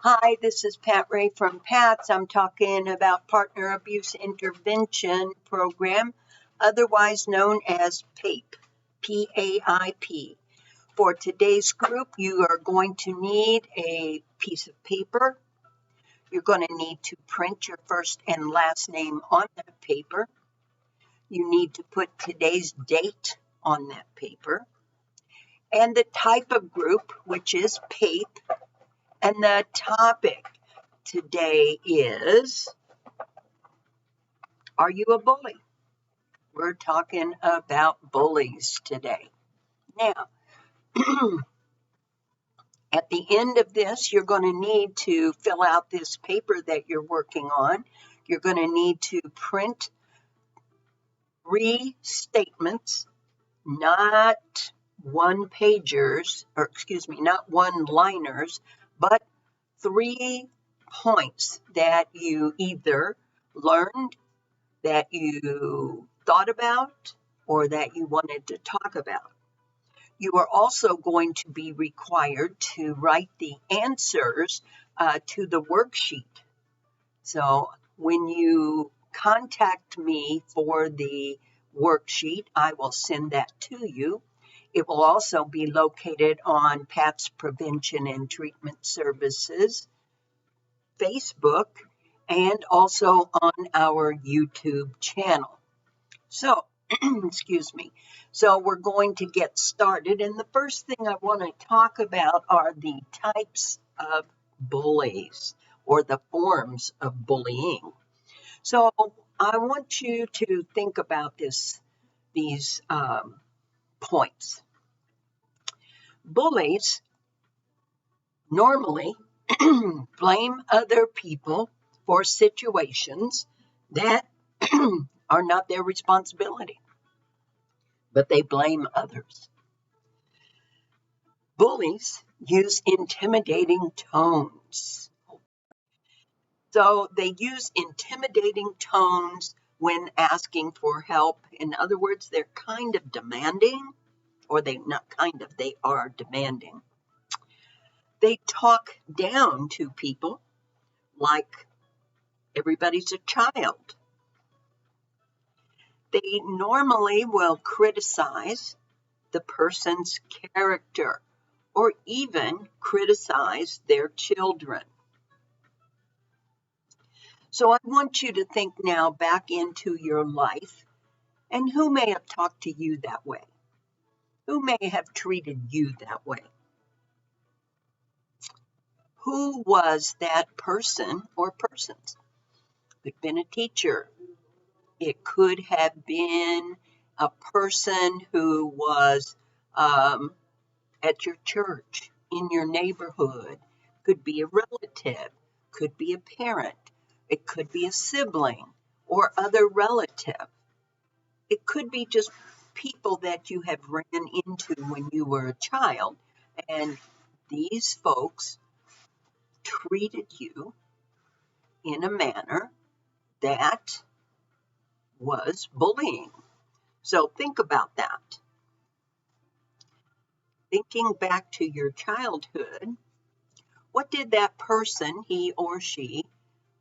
Hi, this is Pat Ray from PATS. I'm talking about Partner Abuse Intervention Program, otherwise known as PAIP, P-A-I-P. For today's group, you are going to need a piece of paper. You're going to need to print your first and last name on that paper. You need to put today's date on that paper. And the type of group, which is PAIP, and the topic today is, are you a bully? We're talking about bullies today. Now, at the end of this, you're going to need to fill out this paper that you're working on. You're going to need to print 3 statements, not one-pagers, or not one-liners, but 3 points that you either learned, that you thought about, or that you wanted to talk about. You are also going to be required to write the answers to the worksheet. So when you contact me for the worksheet, I will send that to you. It will also be located on PATS Prevention and Treatment Services Facebook and also on our YouTube channel. So, excuse me. So we're going to get started. And the first thing I want to talk about are the types of bullies or the forms of bullying. So I want you to think about these points. Bullies normally blame other people for situations that are not their responsibility, but they blame others. Bullies use intimidating tones. So they use intimidating tones when asking for help. In other words, they're kind of demanding, or they are demanding. They talk down to people like everybody's a child. They normally will criticize the person's character or even criticize their children. So I want you to think now back into your life and who may have talked to you that way? Who may have treated you that way? Who was that person or persons? It could have been a teacher. It could have been a person who was at your church, in your neighborhood. Could be a relative, could be a parent. It could be a sibling or other relative. It could be just people that you have ran into when you were a child, and these folks treated you in a manner that was bullying. So think about that. Thinking back to your childhood, what did that person, he or she,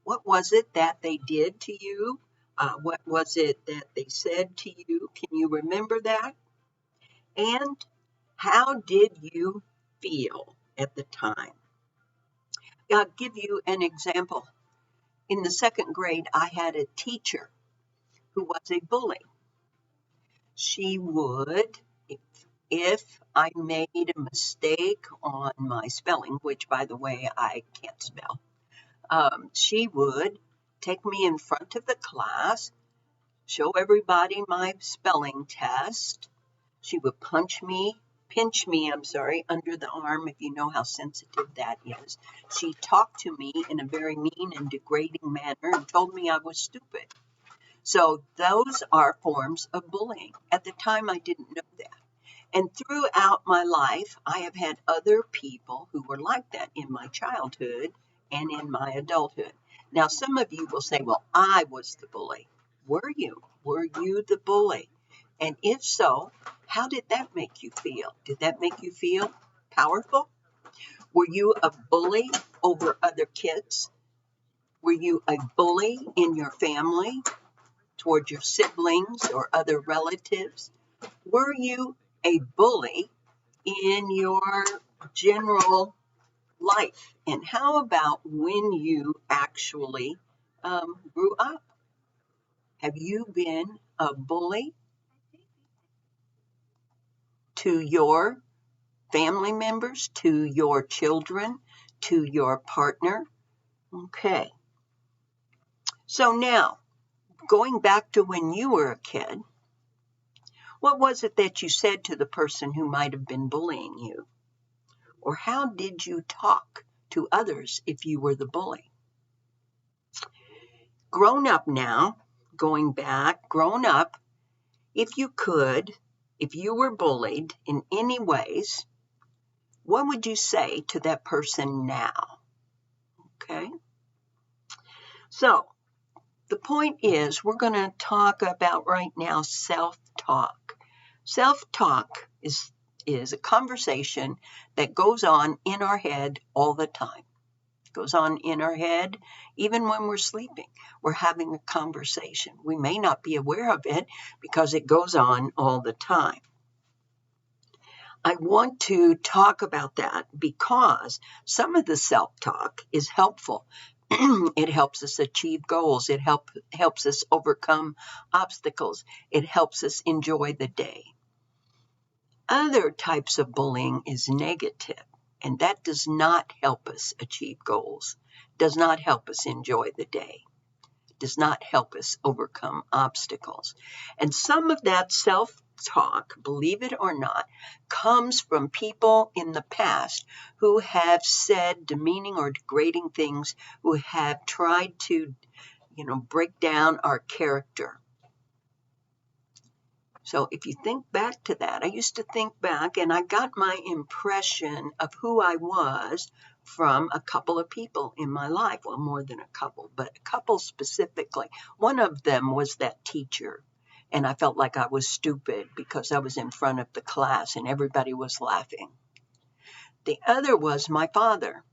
what was it that they did to you? What was it that they said to you? Can you remember that? And how did you feel at the time? I'll give you an example. In the 2nd grade, I had a teacher who was a bully. She would, if I made a mistake on my spelling, which, by the way, I can't spell, she would take me in front of the class, show everybody my spelling test. She would pinch me, under the arm, if you know how sensitive that is. She talked to me in a very mean and degrading manner and told me I was stupid. So those are forms of bullying. At the time, I didn't know that. And throughout my life, I have had other people who were like that in my childhood and in my adulthood. Now, some of you will say, well, I was the bully. Were you? Were you the bully? And if so, how did that make you feel? Did that make you feel powerful? Were you a bully over other kids? Were you a bully in your family toward your siblings or other relatives? Were you a bully in your general life? And how about when you actually grew up? Have you been a bully to your family members, to your children, to your partner? Okay. So now, going back to when you were a kid, what was it that you said to the person who might have been bullying you? Or how did you talk to others if you were the bully? Grown up now, going back, grown up, if you could, if you were bullied in any ways, what would you say to that person now? Okay. So the point is, we're going to talk about right now self-talk. Self-talk is a conversation that goes on in our head all the time. It goes on in our head even when we're sleeping. We're having a conversation. We may not be aware of it because it goes on all the time. I want to talk about that because some of the self-talk is helpful. It helps us achieve goals. It helps us overcome obstacles. It helps us enjoy the day. Other types of bullying is negative, and that does not help us achieve goals, does not help us enjoy the day, does not help us overcome obstacles. And some of that self-talk, believe it or not, comes from people in the past who have said demeaning or degrading things, who have tried to, break down our character. So if you think back to that, I used to think back and I got my impression of who I was from a couple of people in my life. Well, more than a couple, but a couple specifically. One of them was that teacher. And I felt like I was stupid because I was in front of the class and everybody was laughing. The other was my father.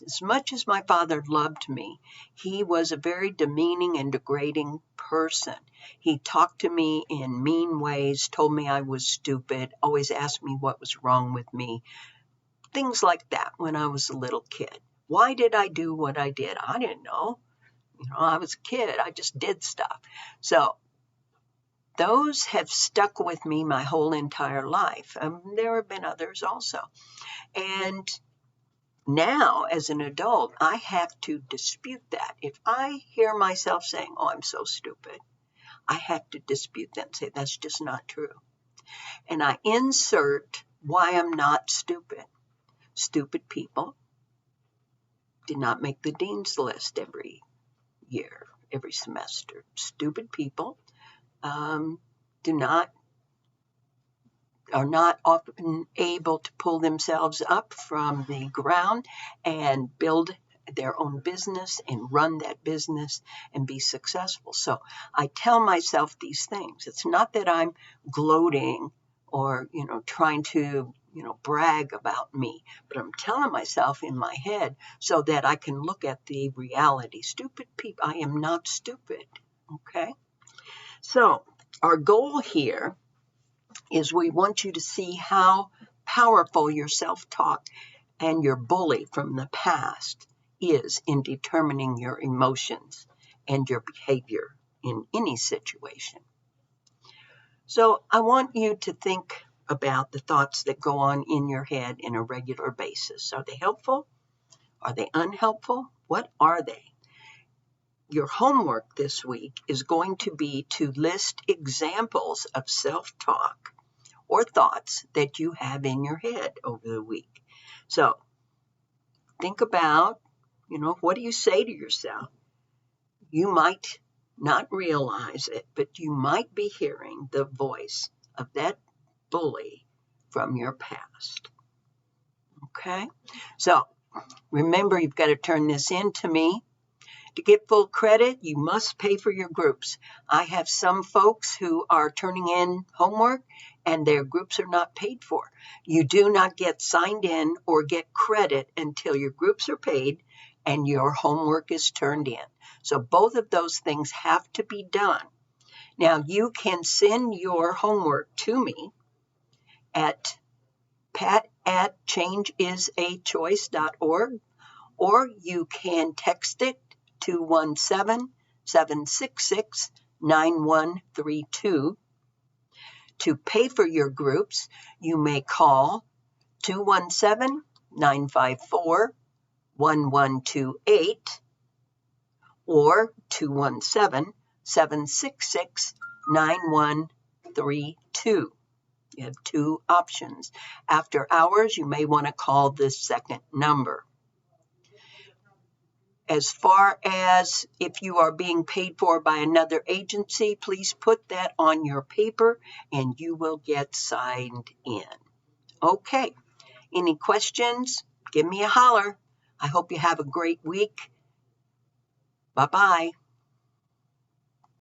As much as my father loved me, he was a very demeaning and degrading person. He talked to me in mean ways, told me I was stupid, always asked me what was wrong with me. Things like that when I was a little kid. Why did I do what I did? I didn't know. I was a kid. I just did stuff. So those have stuck with me my whole entire life. There have been others also. And now, as an adult, I have to dispute that. If I hear myself saying, oh, I'm so stupid, I have to dispute that and say, that's just not true. And I insert why I'm not stupid. Stupid people did not make the dean's list every year, every semester. Stupid people are not often able to pull themselves up from the ground and build their own business and run that business and be successful. So I tell myself these things. It's not that I'm gloating or, trying to, brag about me, but I'm telling myself in my head so that I can look at the reality. Stupid people, I am not stupid. Okay. So our goal here is we want you to see how powerful your self-talk and your bully from the past is in determining your emotions and your behavior in any situation. So I want you to think about the thoughts that go on in your head in a regular basis. Are they helpful? Are they unhelpful? What are they? Your homework this week is going to be to list examples of self-talk or thoughts that you have in your head over the week. So think about, what do you say to yourself? You might not realize it, but you might be hearing the voice of that bully from your past. Okay? So remember, you've got to turn this in to me. To get full credit, you must pay for your groups. I have some folks who are turning in homework and their groups are not paid for. You do not get signed in or get credit until your groups are paid and your homework is turned in. So both of those things have to be done. Now, you can send your homework to me at pat@changeisachoice.org, or you can text it to 217-766-9132. To pay for your groups, you may call 217-954-1128 or 217-766-9132. You have two options. After hours, you may want to call this second number. As far as if you are being paid for by another agency, please put that on your paper and you will get signed in. Okay, any questions? Give me a holler. I hope you have a great week. Bye-bye.